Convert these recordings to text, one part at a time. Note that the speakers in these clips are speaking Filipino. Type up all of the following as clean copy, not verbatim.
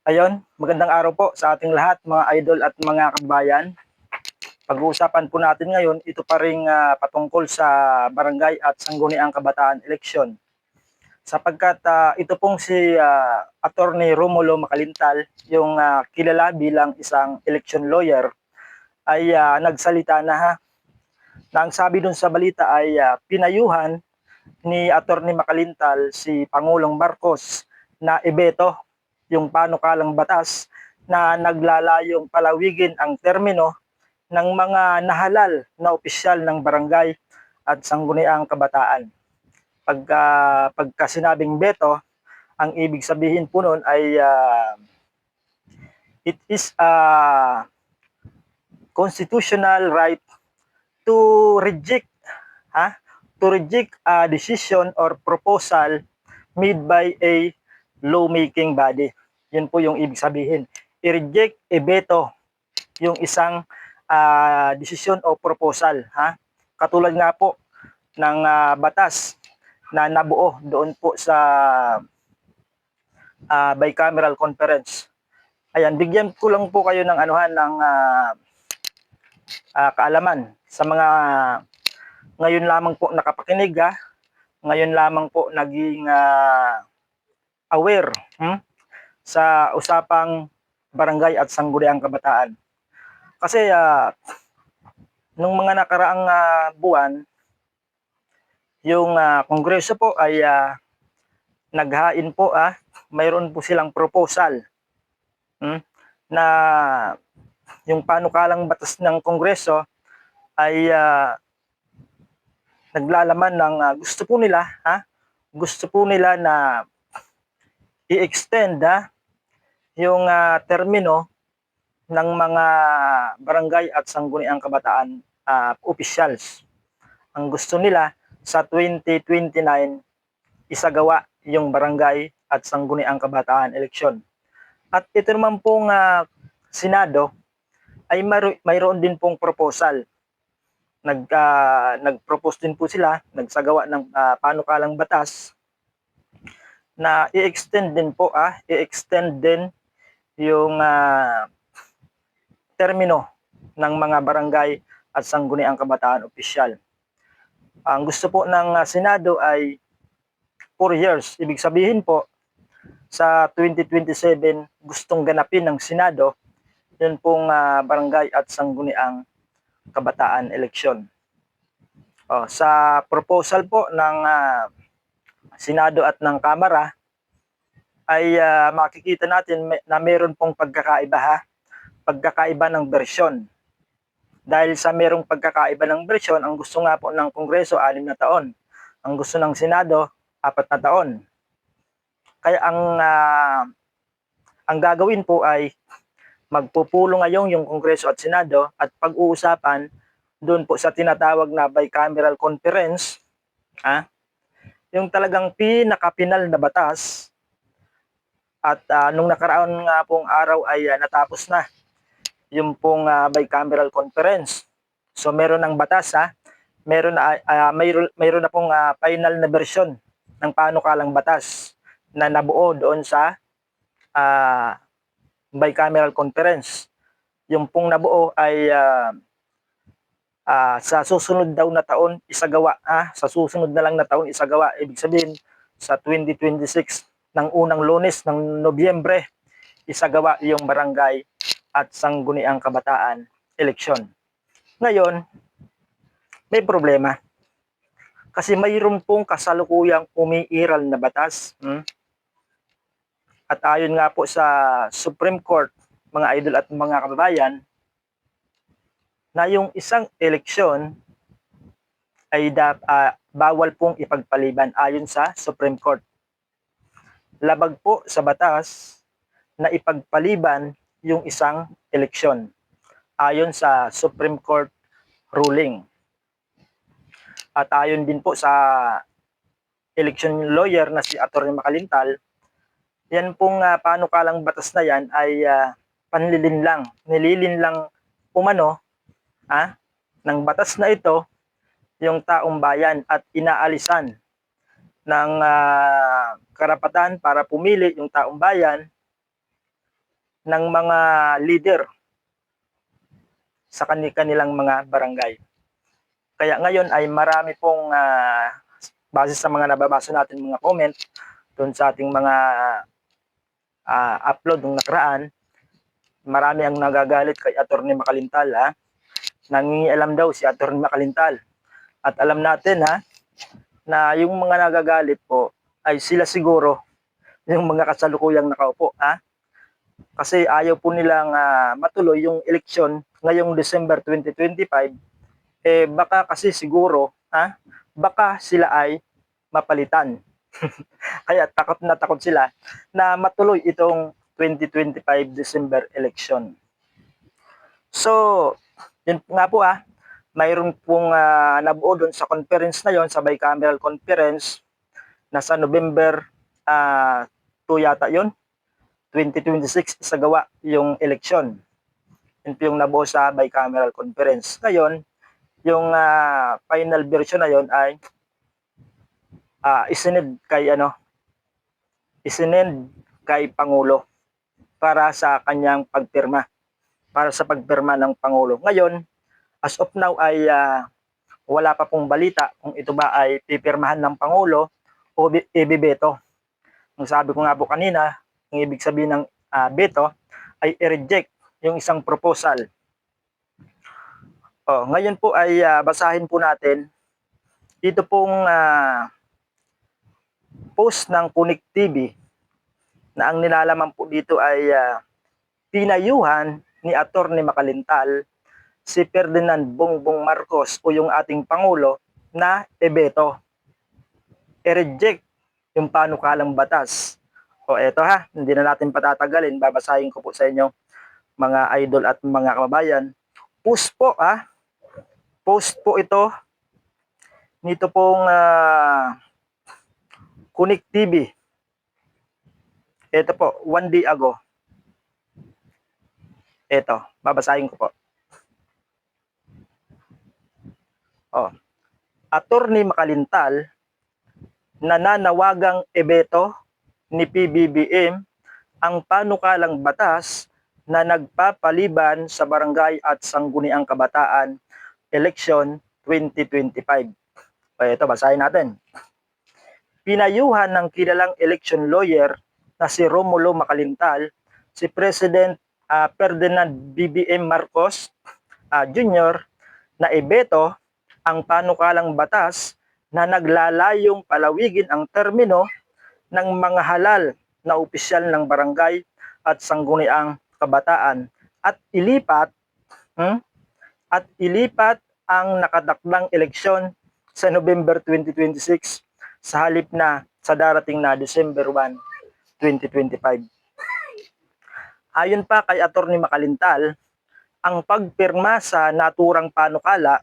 Ayun, magandang araw po sa ating lahat mga idol at mga kabayan. Pag-uusapan po natin ngayon, ito pa ring patungkol sa barangay at sangguniang kabataan eleksyon. Sapagkat ito pong si Attorney Romulo Macalintal, yung kilala bilang isang election lawyer, ay nagsalita na na ang sabi dun sa balita ay pinayuhan ni Attorney Macalintal si Pangulong Marcos na ibeto yung panukalang batas na naglalayong palawigin ang termino ng mga nahalal na opisyal ng barangay at sangguniang kabataan. Pagka sinabing beto, ang ibig sabihin po nun ay it is a constitutional right to reject to reject a decision or proposal made by a lawmaking body. Yun po yung ibig sabihin. I-reject, i-veto yung isang desisyon o proposal. Katulad nga po ng batas na nabuo doon po sa bicameral conference. Ayan, bigyan ko lang po kayo ng anuhan ng kaalaman sa mga ngayon lamang po nakapakinig, ngayon lamang po naging aware sa usapang barangay at sangguniang kabataan. Kasi nung mga nakaraang buwan, yung kongreso po ay naghain po, mayroon po silang proposal na yung panukalang batas ng kongreso ay naglalaman ng gusto po nila na i-extend yung termino ng mga barangay at sangguniang kabataan officials. Ang gusto nila sa 2029 isagawa yung barangay at sangguniang kabataan eleksyon. At ito naman pong Senado ay mayroon din pong proposal. Nag-propose din po sila, nagsagawa ng panukalang batas na i-extend din yung termino ng mga barangay at sangguniang kabataan opisyal. Ang gusto po ng Senado ay 4 years. Ibig sabihin po, sa 2027 gustong ganapin ng Senado yun pong barangay at sangguniang kabataan eleksyon. Sa proposal po ng Senado at ng Kamara ay makikita natin na mayroon pong pagkakaiba ng bersyon. Dahil sa mayroong pagkakaiba ng bersyon, ang gusto nga po ng Kongreso 6 na taon. Ang gusto ng Senado 4 na taon. Kaya ang gagawin po ay magpupulong ngayon yung Kongreso at Senado at pag-uusapan doon po sa tinatawag na bicameral conference, yung talagang pinakapinal na batas. At nung nakaraon nga pong araw ay natapos na yung pong bicameral conference. So meron ng batas, meron na pong final na version ng panukalang batas na nabuo doon sa bicameral conference. Yung pong nabuo ay sa susunod daw na taon isagawa, sa susunod na lang na taon isagawa. Ibig sabihin sa 2026 ng unang Lunes ng Nobyembre isagawa yung barangay at sangguniang kabataan eleksyon. Ngayon, may problema. Kasi mayroon pong kasalukuyang umiiral na batas. At ayon nga po sa Supreme Court, mga idol at mga kababayan, na yung isang eleksyon ay bawal pong ipagpaliban ayon sa Supreme Court. Labag po sa batas na ipagpaliban yung isang eleksyon ayon sa Supreme Court ruling. At ayon din po sa election lawyer na si Atty. Macalintal, yan pong panukalang batas na yan ay nililinlang umano ng batas na ito yung taong bayan at inaalisan ng karapatan para pumili yung taong bayan ng mga leader sa kanilang mga barangay. Kaya ngayon ay marami pong base sa mga nababasa natin mga comment doon sa ating mga upload ng nakaraan, marami ang nagagalit kay Attorney Makalintal ha. Nangingialam daw si Attorney Makalintal. At alam natin ha, na yung mga nagagalit po ay sila siguro yung mga kasalukuyang nakaupo ha. Kasi ayaw po nilang matuloy yung eleksyon ngayong December 2025. Baka kasi siguro baka sila ay mapalitan. Kaya takot sila na matuloy itong 2025 December election. So, yun nga po mayroon pong nabuo doon sa conference na yon, sa bicameral conference, nasa November 2 yata yon, 2026 isagawa yung election. Yun po yung nabuo sa bicameral conference. Ngayon, yung final version na yon ay isinend kay Pangulo para sa kanyang pagpirma, para sa pagpirma ng Pangulo. Ngayon, as of now ay wala pa pong balita kung ito ba ay pipirmahan ng Pangulo o ibibeto. Ang sabi ko nga po kanina, ang ibig sabihin ng veto ay i-reject yung isang proposal. Ngayon po ay basahin po natin dito pong post ng Connect TV na ang nilalaman po dito ay pinayuhan ni Attorney Makalintal si Ferdinand Bongbong Marcos o yung ating Pangulo na ibeto, i-reject yung panukalang batas. Eto hindi na natin patatagalin, babasahin ko po sa inyo mga idol at mga kababayan. Post po ito nito pong Connect TV. Ito po, 1 day ago. Ito, babasahin ko po. Attorney Makalintal, nananawagang ibeto ni PBBM ang panukalang batas na nagpapaliban sa barangay at sangguniang kabataan election 2025. Ito, basahin natin. Pinayuhan ng kilalang election lawyer na si Romulo Makalintal, si President Ferdinand BBM Marcos Jr. na ibeto ang panukalang batas na naglalayong palawigin ang termino ng mga halal na opisyal ng barangay at sangguniang kabataan at ilipat ang nakatakdang eleksyon sa November 2026 sa halip na sa darating na December 1, 2025. Ayon pa kay Attorney Makalintal, ang pagpirma sa naturang panukala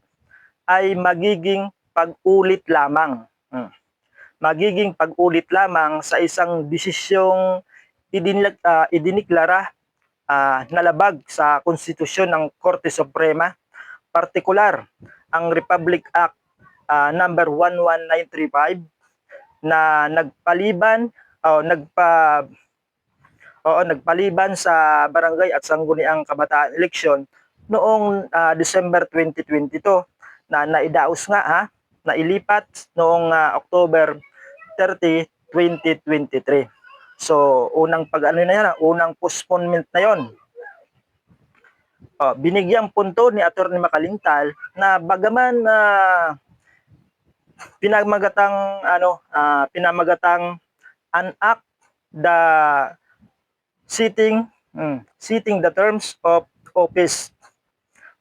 ay magiging pag-ulit lamang. Magiging pag-ulit lamang sa isang desisyong idiniklara na labag sa konstitusyon ng Korte Suprema, partikular ang Republic Act number 11935 na nagpaliban sa barangay at sangguniang kabataan eleksyon noong December 2022 na naidaos nga na ilipat noong October 30, 2023. So, unang unang postponement na 'yon. Binigyang punto ni Attorney Makalintal na bagaman pinamagatang enact the setting the terms of office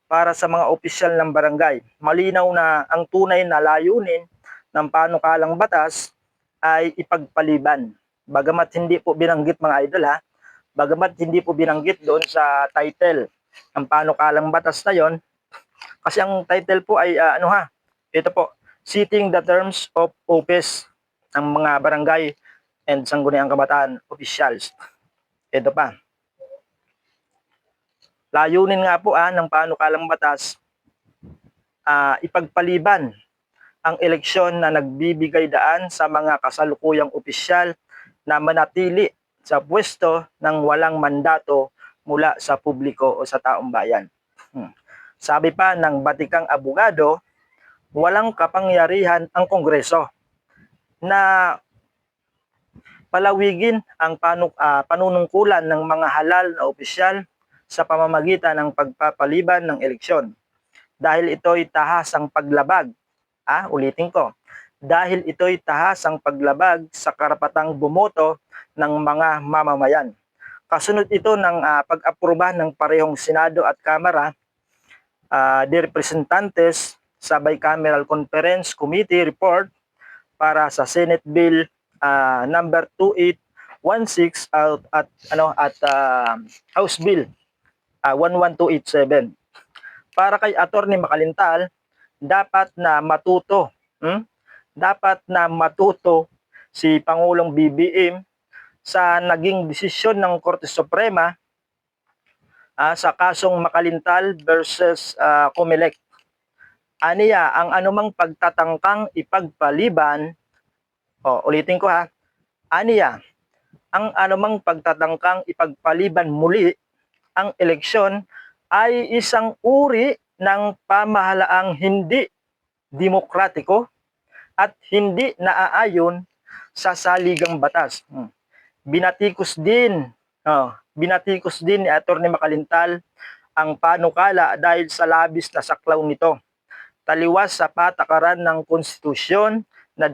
para sa mga opisyal ng barangay. Malinaw na ang tunay na layunin ng panukalang batas ay ipagpaliban. Bagamat hindi po binanggit mga idol bagamat hindi po binanggit doon sa title ng panukalang batas na yon, kasi ang title po ay ito po, setting the terms of office ng mga barangay and sangguniang kabataan officials. Ito pa. Layunin nga po ng panukalang batas ipagpaliban ang eleksyon na nagbibigay daan sa mga kasalukuyang opisyal na manatili sa pwesto ng walang mandato mula sa publiko o sa taong bayan. Sabi pa ng batikang abogado, walang kapangyarihan ang Kongreso na palawigin ang panunungkulan ng mga halal na opisyal sa pamamagitan ng pagpapaliban ng eleksyon. Dahil ito'y tahasang paglabag, ulitin ko, dahil ito'y tahasang paglabag sa karapatang bumoto ng mga mamamayan. Kasunod ito ng pag-aproba ng parehong Senado at Kamara de Representantes sa Bicameral Conference Committee report para sa Senate Bill number 2816 at House Bill 11287. Para kay Attorney Makalintal, dapat na matuto si Pangulong BBM sa naging desisyon ng Korte Suprema sa kasong Makalintal versus Comelec. Aniya, ang anumang pagtatangkang ipagpaliban, ulitin ko aniya, ang anumang pagtatangkang ipagpaliban muli ang eleksyon ay isang uri ng pamahalaang hindi demokratiko at hindi naaayon sa saligang batas. Binatikos din ni Atty. Makalintal ang panukala dahil sa labis na saklaw nito. Taliwas sa patakaran ng konstitusyon na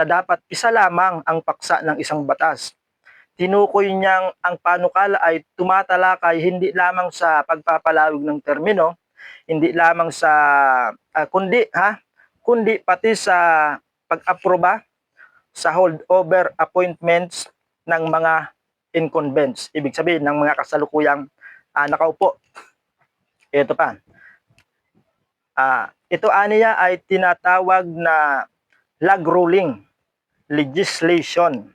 dapat isa lamang ang paksa ng isang batas. Tinukoy niyang ang panukala ay tumatalakay hindi lamang sa pagpapalawig ng termino, hindi lamang sa kundi pati sa pag-aproba sa holdover appointments ng mga incumbents, ibig sabihin ng mga kasalukuyang nakaupo. Ito pa. Ito aniya ay tinatawag na lag ruling legislation.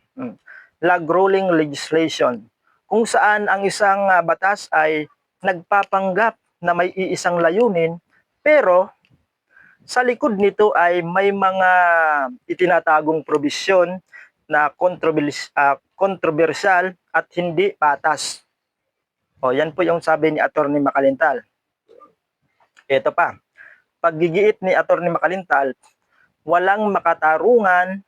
Lag ruling legislation, kung saan ang isang batas ay nagpapanggap na may iisang layunin, pero sa likod nito ay may mga itinatagong probisyon na kontrobersyal at hindi patas. Yan po yung sabi ni Atty. Makalintal. Ito pa. Paggigiit ni Atty. Makalintal, walang makatarungan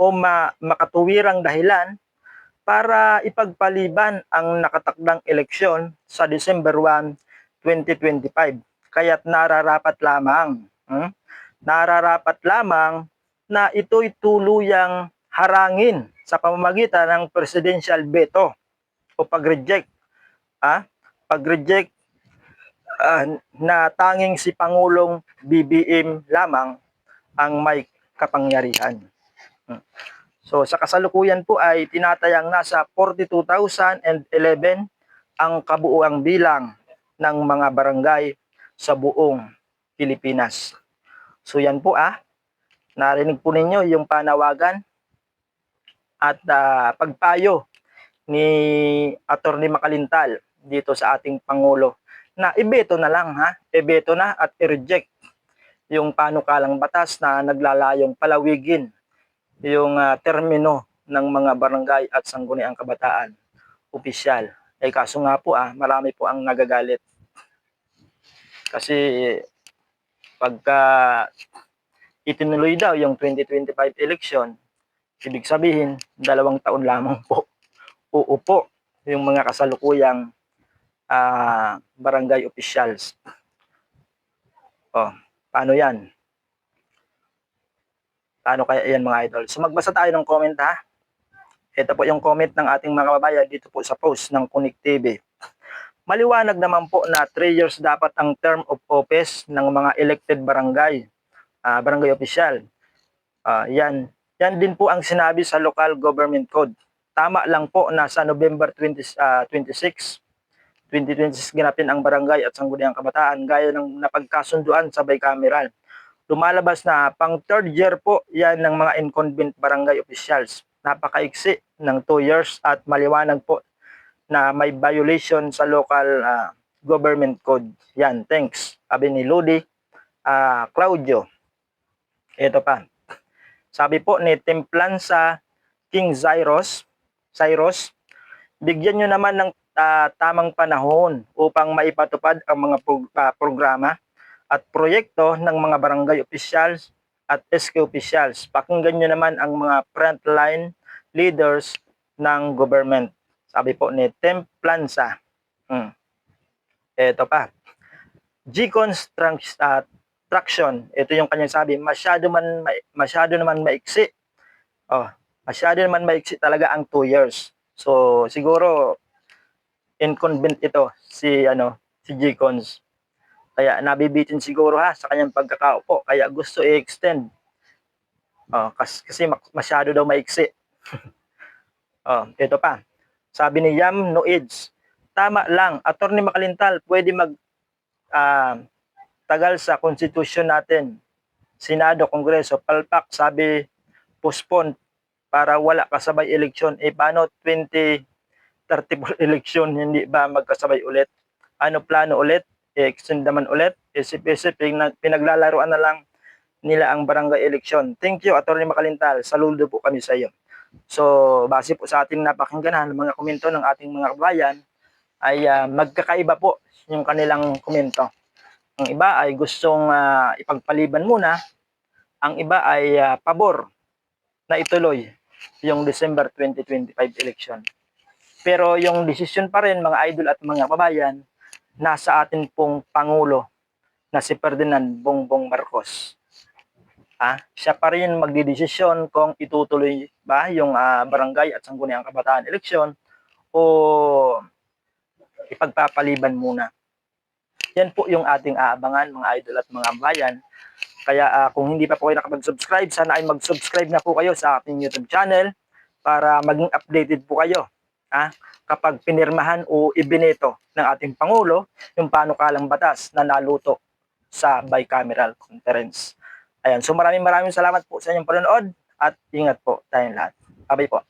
o makatuwirang dahilan para ipagpaliban ang nakatakdang eleksyon sa December 1, 2025. Kaya't nararapat lamang na ito'y tuluyang harangin sa pamamagitan ng presidential veto o pag-reject. Na tanging si Pangulong BBM lamang ang may kapangyarihan. So sa kasalukuyan po ay tinatayang nasa 42,011 ang kabuuang bilang ng mga barangay sa buong Pilipinas. So yan po narinig po ninyo yung panawagan at pagpayo ni Atty. Makalintal dito sa ating Pangulo na ibeto na lang ibeto na at i-reject yung panukalang batas na naglalayong palawigin yung termino ng mga barangay at sangguniang kabataan opisyal. Kaso nga po marami po ang nagagalit. Kasi pagka itinuloy daw yung 2025 election, ibig sabihin 2 taon lamang po uupo yung mga kasalukuyang barangay officials. Paano yan? Paano kaya yan mga idol? So magbasa tayo ng comment Ito po yung comment ng ating mga kababayan dito po sa post ng Connect TV. Maliwanag naman po na 3 years dapat ang term of office ng mga elected barangay official. Yan din po ang sinabi sa Local Government Code. Tama lang po na sa November 26 ginapin ang barangay at sangguniang kabataan gaya ng napagkasunduan sa bicameral. Lumalabas na pang 3rd year po yan ng mga incumbent barangay officials. Napakaiksi ng 2 years at maliwanag po na may violation sa local government code. Yan, thanks. Sabi ni Ludi Claudio. Ito pa. Sabi po ni Templanza King Cyrus, Bigyan nyo naman ng tamang panahon upang maipatupad ang mga programa at proyekto ng mga barangay officials at SK officials. Pakinggan nyo naman ang mga frontline leaders ng government. Sabi po ni Temp Planza. Ito pa. Traction. Ito yung kanyang sabi, masyado naman maiksi. Masyado naman maiksi talaga ang 2 years. So siguro inconvenient ito si Gcons. Kaya nabibitin siguro sa kanyang pagkakaupo. Kaya gusto i-extend. Kasi masyado daw maiksi. Ito pa. Sabi ni Yam Noids, tama lang, Attorney Makalintal, pwede tagal sa konstitusyon natin. Senado, Kongreso, palpak, sabi, postpone para wala kasabay eleksyon. Paano 2034 eleksyon, hindi ba magkasabay ulit? Ano plano ulit? Extend naman ulit? Isip-isip, pinaglalaroan na lang nila ang barangay eleksyon. Thank you, Attorney Makalintal. Saludo po kami sa iyo. So, base po sa ating napakinggan ng mga komento ng ating mga kabayan, ay magkakaiba po yung kanilang komento. Ang iba ay gustong ipagpaliban muna, ang iba ay pabor na ituloy yung December 2025 election. Pero yung desisyon pa rin, mga idol at mga kabayan, nasa atin pong Pangulo na si Ferdinand Bongbong Marcos. Siya pa rin magdidesisyon kung itutuloy ba yung barangay at sangguniang kabataan eleksyon o ipagpapaliban muna. Yan po yung ating aabangan, mga idol at mga bayan. Kaya kung hindi pa po kayo nakapag-subscribe, sana ay mag-subscribe na po kayo sa ating YouTube channel para maging updated po kayo kapag pinirmahan o ibineto ng ating Pangulo yung panukalang batas na naluto sa bicameral conference. Ayan, so maraming salamat po sa inyong panonood at ingat po tayong lahat. Bye po.